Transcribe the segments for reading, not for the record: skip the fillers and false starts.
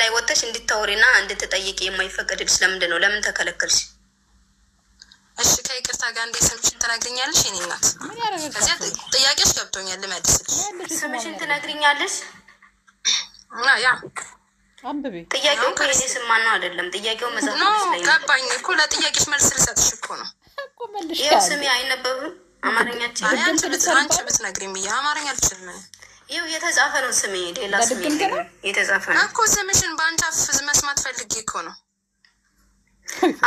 ላይ ወጥተሽ እንድታወሪና እንድትጠይቂ የማይፈቀድልሽ ለምንድን ነው? ለምን ተከለከልሽ? እሺ ከይቅርታ ጋር እንዴት ስምሽን ትነግሪኛለሽ? የኔ እናት ከዚያ ጥያቄሽ ገብቶኛል፣ ልመልስልሽ። ስምሽን ትነግሪኛለሽ? ያ አንብቤ ጥያቄው እኮ የኔ ስም ማን ነው አይደለም። ጥያቄው መጽሐፍ ላይ ገባኝ እኮ ለጥያቄሽ መልስ ልሰጥሽ እኮ ነው። ይኸው ስሜ አይነበብም አማርኛችን። አንቺ ብትነግሪኝ ብዬ አማርኛ አልችልም። ይኸው የተጻፈ ነው ስሜ፣ ሌላ ስሜ የተጻፈ ነው እኮ። ስምሽን በአንቺ አፍ መስማት ፈልጌ እኮ ነው።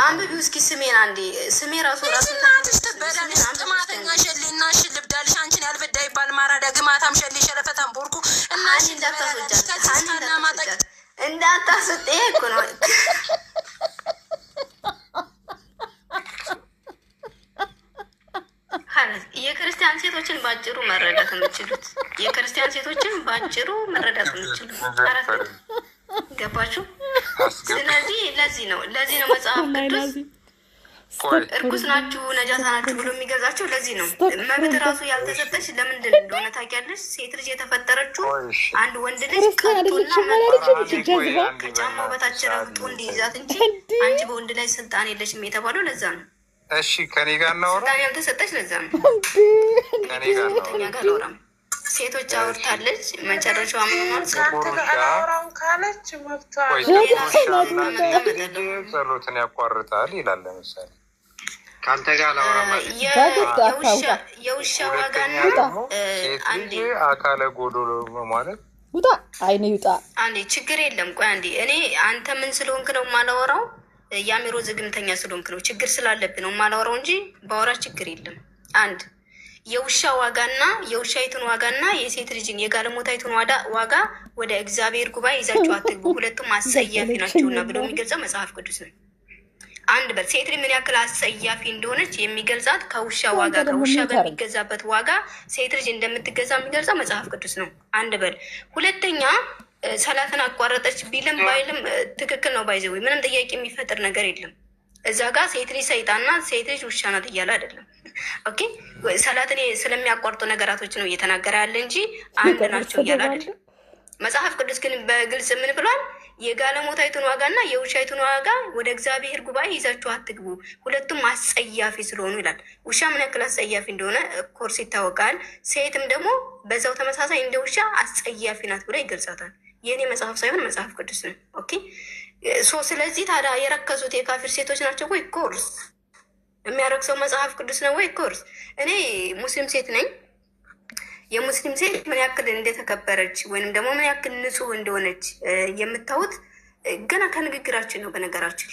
አንብቢው እስኪ ስሜን አንዴ። ስሜ ራሱ እናትሽ ትበላለሽ። ጥማተኛ ሸሌና ሽልብዳልሽ አንቺን ያልበዳ ይባል ማራዳ ግማታም ሸሌ ሸለፈታም ቦርኩ እናሽ እንዳታስወጫና ማጠቅ እንዳታስወጥ እኮ ነው። የክርስቲያን ሴቶችን ባጭሩ መረዳት የምችሉት የክርስቲያን ሴቶችን ባጭሩ መረዳት የምችሉት ገባችሁ? ስለዚህ ለዚህ ነው መጽሐፍ ቅዱስ እርኩስ ናችሁ ነጃሳ ናችሁ ብሎ የሚገዛቸው ለዚህ ነው። መብት ራሱ ያልተሰጠች ለምንድን እንደሆነ ታውቂያለሽ? ሴት ልጅ የተፈጠረችው አንድ ወንድ ልጅ ቀጡና ከጫማው በታች ረግጦ እንዲይዛት እንጂ አንቺ በወንድ ላይ ስልጣን የለሽም የተባለው ለዛ ነው። እሺ ከኔ ጋር እናውራ። ስልጣን ያልተሰጠች ለዛ ነው። ከኔ ጋር እኛ ጋር አውራም ሴቶች አውርታለች። መጨረሻዋ ምንሆን ካለች መብቷ ጸሎትን ያቋርጣል ይላል። ለምሳሌ ከአንተ ጋር የውሻ ዋጋና አንዴ አካለ ጎዶሎ ማለት ውጣ አይኔ ይውጣ። አንዴ ችግር የለም። ቆይ አንዴ እኔ አንተ ምን ስለሆንክ ነው የማላወራው? የአእምሮ ዝግምተኛ ስለሆንክ ነው። ችግር ስላለብን ነው የማላወራው እንጂ ባወራ ችግር የለም። አንድ የውሻ ዋጋና የውሻይቱን ዋጋና የሴት ልጅን የጋለሞታይቱን ዋጋ ወደ እግዚአብሔር ጉባኤ ይዛችሁ አትግቡ፣ ሁለቱም አስጸያፊ ናቸውና ብሎ የሚገልጸው መጽሐፍ ቅዱስ ነው። አንድ በል ሴት ልጅ ምን ያክል አስጸያፊ እንደሆነች የሚገልጻት ከውሻ ዋጋ ከውሻ በሚገዛበት ዋጋ ሴት ልጅ እንደምትገዛ የሚገልጸው መጽሐፍ ቅዱስ ነው። አንድ በል ሁለተኛ ሰላትን አቋረጠች ቢልም ባይልም ትክክል ነው። ባይዘው ምንም ጥያቄ የሚፈጥር ነገር የለም። እዛ ጋር ሴት ልጅ ሰይጣንና ሴት ልጅ ውሻ ናት እያለ አይደለም። ኦኬ ሰላትን ስለሚያቋርጡ ነገራቶች ነው እየተናገረ ያለ እንጂ አንድ ናቸው እያለ አይደለም። መጽሐፍ ቅዱስ ግን በግልጽ ምን ብሏል? የጋለሞታይቱን ዋጋና የውሻይቱን ዋጋ ወደ እግዚአብሔር ጉባኤ ይዛችሁ አትግቡ፣ ሁለቱም አስጸያፊ ስለሆኑ ይላል። ውሻ ምን ያክል አስጸያፊ እንደሆነ ኮርስ ይታወቃል። ሴትም ደግሞ በዛው ተመሳሳይ እንደ ውሻ አስጸያፊ ናት ብሎ ይገልጻታል። የእኔ መጽሐፍ ሳይሆን መጽሐፍ ቅዱስ ነው። ኦኬ ስለዚህ ታዲያ የረከሱት የካፊር ሴቶች ናቸው ወይ? ኮርስ የሚያረክሰው መጽሐፍ ቅዱስ ነው ወይ? ኮርስ እኔ ሙስሊም ሴት ነኝ። የሙስሊም ሴት ምን ያክል እንደተከበረች ወይንም ደግሞ ምን ያክል ንጹሕ እንደሆነች የምታዩት ገና ከንግግራችን ነው። በነገራችን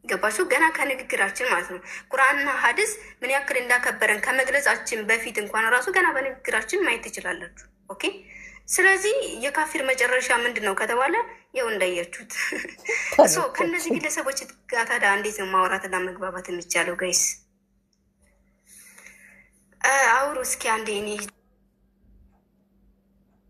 ገባችሁ? ገና ከንግግራችን ማለት ነው። ቁርአንና ሐዲስ ምን ያክል እንዳከበረን ከመግለጻችን በፊት እንኳን ራሱ ገና በንግግራችን ማየት ትችላላችሁ። ኦኬ ስለዚህ የካፊር መጨረሻ ምንድን ነው ከተባለ ያው እንዳያችሁት። ከእነዚህ ግለሰቦች ጋር ታዲያ እንዴት ነው ማውራትና መግባባት የሚቻለው? ጋይስ አውሩ እስኪ አንዴ።